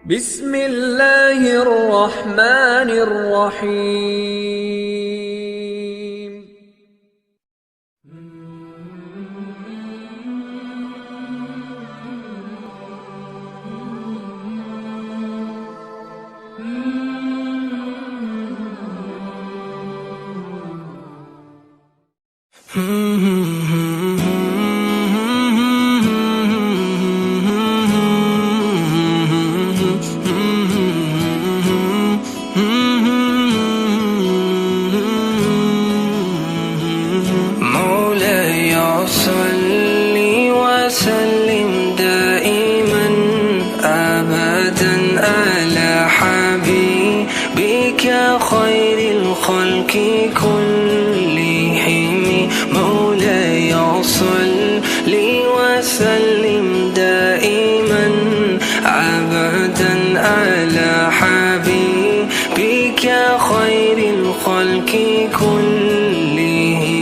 بسم الله الرحمن الرحيم. مولاي صل وسلم دائما أبدا على حبيبك خير الخلق كلهم. مولاي صل وسلم دائما أبدا على حبيبك خير الخلق كلهم.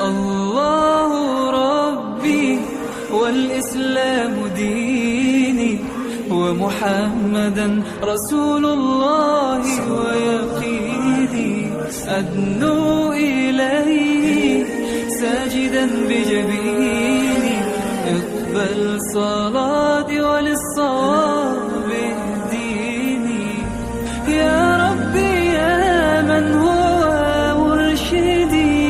الله ربي والإسلام ديني ومحمدا رسول الله ويقيني أدنو إليه ساجدا بجبيني اقبل صلاتي وللصواب اهديني يا ربي يا من هو مرشدي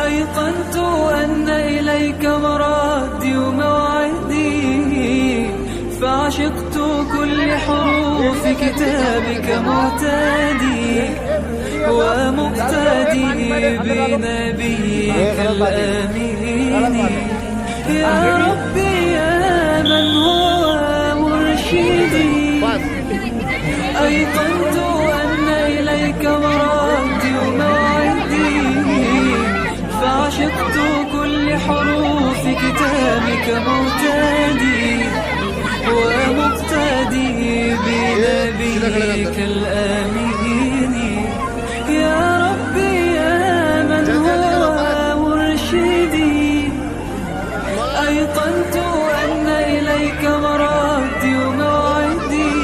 أيقنت أن إليك مرادي وموعدي فعشقت كل حروف كتابك معتدي ومقتدي بنبيك الأمين يا ربي يا أيقنت أن إليك مرادي وموعدي فعشقت كل حروف كتابك مهتدي ومقتدي بنبيك الآمين يا ربي يا من هو مرشدي أيقنت أن إليك مرادي وموعدي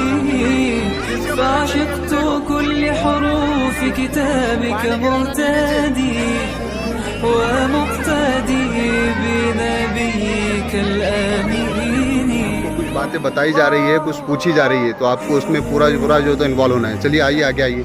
فعشقت كل حروف كتابك مهتدي ومقتدي بنبيك الآمين. کچھ باتیں بتائی جا رہی ہے، کچھ پوچھی جا رہی ہے، تو آپ کو اس میں پورا جو تو انوالو ہونا ہے. چلیے آئیے آگے آئیے.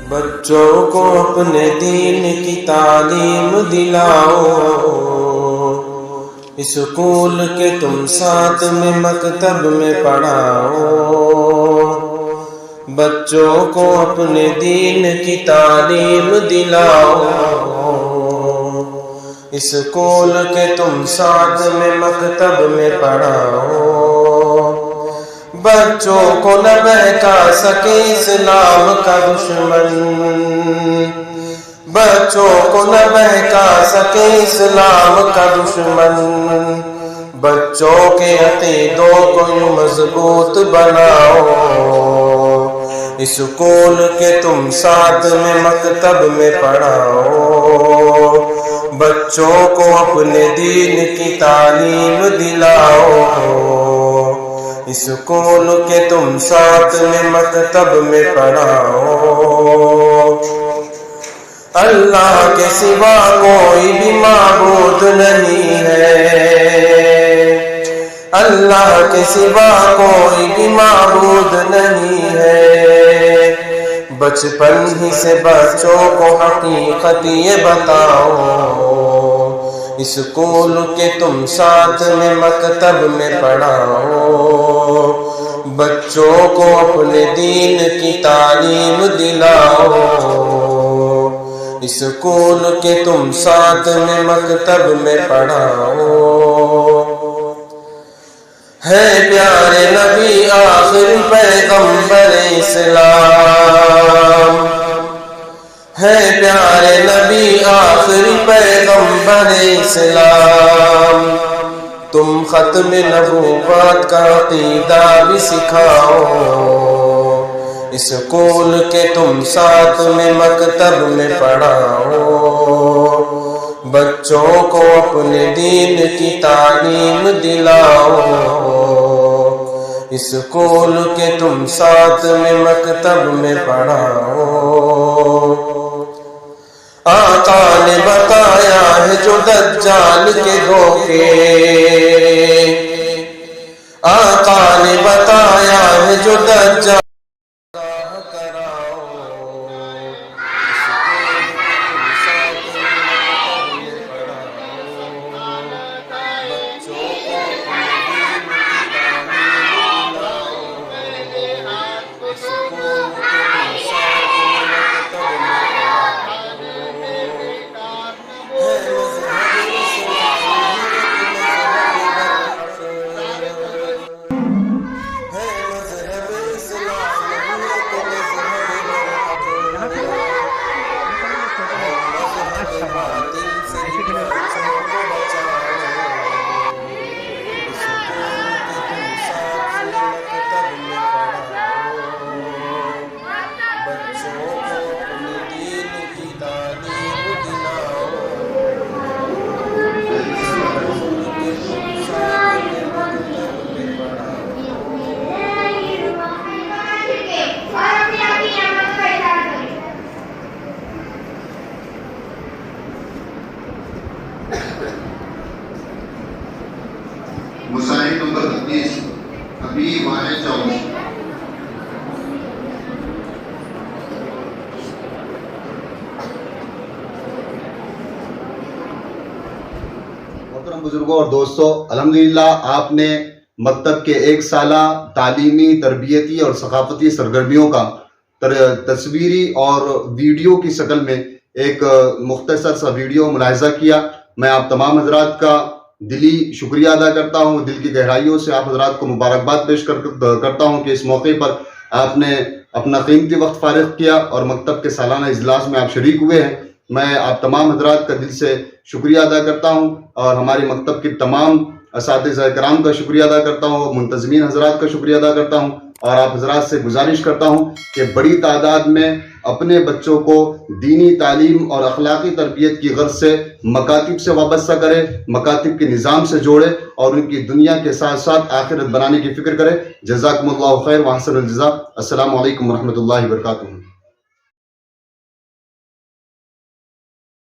بچوں کو اپنے دین کی تعلیم دلاؤ، اسکول کے تم ساتھ میں مکتب میں پڑھاؤ. بچوں کو اپنے دین کی تعلیم دلاؤ، اسکول کے تم ساتھ میں مکتب میں پڑھاؤ. بچوں کو نہ بہکا سکے اسلام کا دشمن، بچوں کو نہ بہکا سکے اسلام کا دشمن. بچوں کے عقیدوں کو یوں مضبوط بناؤ، اسکول کے تم ساتھ میں مکتب میں پڑھاؤ. بچوں کو اپنے دین کی تعلیم دلاؤ، اسکول کے تم ساتھ میں مکتب میں پڑھاؤ. اللہ کے سوا کوئی بھی معبود نہیں ہے، اللہ کے سوا کوئی بھی معبود نہیں ہے. بچپن ہی سے بچوں کو حقیقت یہ بتاؤ، اسکول کے تم ساتھ میں مکتب میں پڑھاؤ. بچوں کو اپنے دین کی تعلیم دلاؤ، اسکول کے تم ساتھ میں مکتب میں پڑھاؤ. ہے پیارے نبی آخر پیغمبر اسلام، ہے پیارے نبی آخری پیغمبر اسلام. تم ختم نبوت کا عقیدہ بھی سکھاؤ، اسکول کے تم ساتھ میں مکتب میں پڑھاؤ. بچوں کو اپنے دین کی تعلیم دلاؤ، اسکول کے تم ساتھ میں مکتب میں پڑھاؤ. آقا نے بتایا ہے جو دجال کے دھوکے، آقا نے بتایا ہے جو دجال مسائل نمبر 32 ابھی وہاں جاؤ. محترم محترم بزرگوں اور دوستوں، الحمدللہ آپ نے مکتب کے 1 سالہ تعلیمی، تربیتی اور ثقافتی سرگرمیوں کا تصویری اور ویڈیو کی شکل میں ایک مختصر سا ویڈیو ملاحظہ کیا۔ میں آپ تمام حضرات کا دلی شکریہ ادا کرتا ہوں، دل کی گہرائیوں سے آپ حضرات کو مبارکباد پیش کرتا ہوں کہ اس موقع پر آپ نے اپنا قیمتی وقت فارغ کیا اور مکتب کے سالانہ اجلاس میں آپ شریک ہوئے ہیں۔ میں آپ تمام حضرات کا دل سے شکریہ ادا کرتا ہوں اور ہمارے مکتب کے تمام اساتذہ کرام کا شکریہ ادا کرتا ہوں، منتظمین حضرات کا شکریہ ادا کرتا ہوں، اور آپ حضرات سے گزارش کرتا ہوں کہ بڑی تعداد میں اپنے بچوں کو دینی تعلیم اور اخلاقی تربیت کی غرض سے مکاتب سے وابستہ کرے، مکاتب کے نظام سے جوڑے اور ان کی دنیا کے ساتھ ساتھ آخرت بنانے کی فکر کرے۔ جزاکم اللہ خیر و احسن الجزاء۔ السلام علیکم ورحمۃ اللہ وبرکاتہ۔